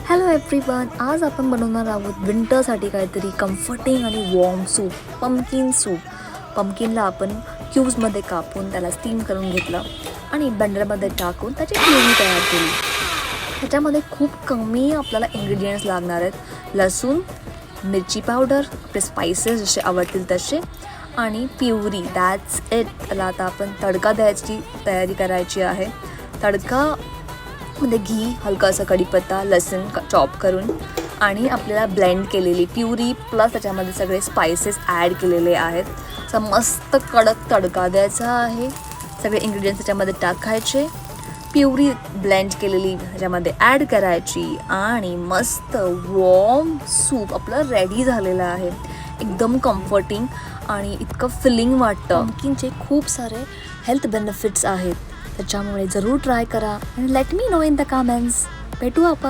Hello everyone, आज आपण बनवणार आहोत विंटरसाठी काहीतरी कम्फर्टिंग आणि वॉर्म सूप, पंपकिन सूप. पंपकिनला आपण क्यूब्समध्ये कापून त्याला स्टीम करून घेतलं आणि ब्लेंडरमध्ये टाकून त्याची प्युरी तयार केली. त्याच्यामध्ये खूप कमी आपल्याला इन्ग्रेडियंट्स लागणार आहेत. लसूण, मिरची पावडर, आपले स्पायसेस जसे आवडतील तसे आणि प्युरी. That's it. त्याला आता आपण तडका द्यायची तयारी करायची आहे. तडका मध्ये घी, हलकासा कढीपत्ता, लसूण चॉप करून आणि आपल्याला ब्लेंड केलेली प्युरी प्लस त्याच्यामध्ये सगळे स्पायसेस ॲड केलेले आहेत. असा मस्त कडक तडका द्यायचा आहे. सगळे इन्ग्रेडियंट्स त्याच्यामध्ये टाकायचे, प्युरी ब्लेंड केलेली ह्याच्यामध्ये ॲड करायची आणि मस्त वॉर्म सूप आपलं रेडी झालेलं आहे. एकदम कम्फर्टिंग आणि इतकं फिलिंग वाटतं. पंपकिनचे खूप सारे हेल्थ बेनिफिट्स आहेत, त्याच्यामुळे जरूर ट्राय करा आणि let me know in the comments. भेटू आपण.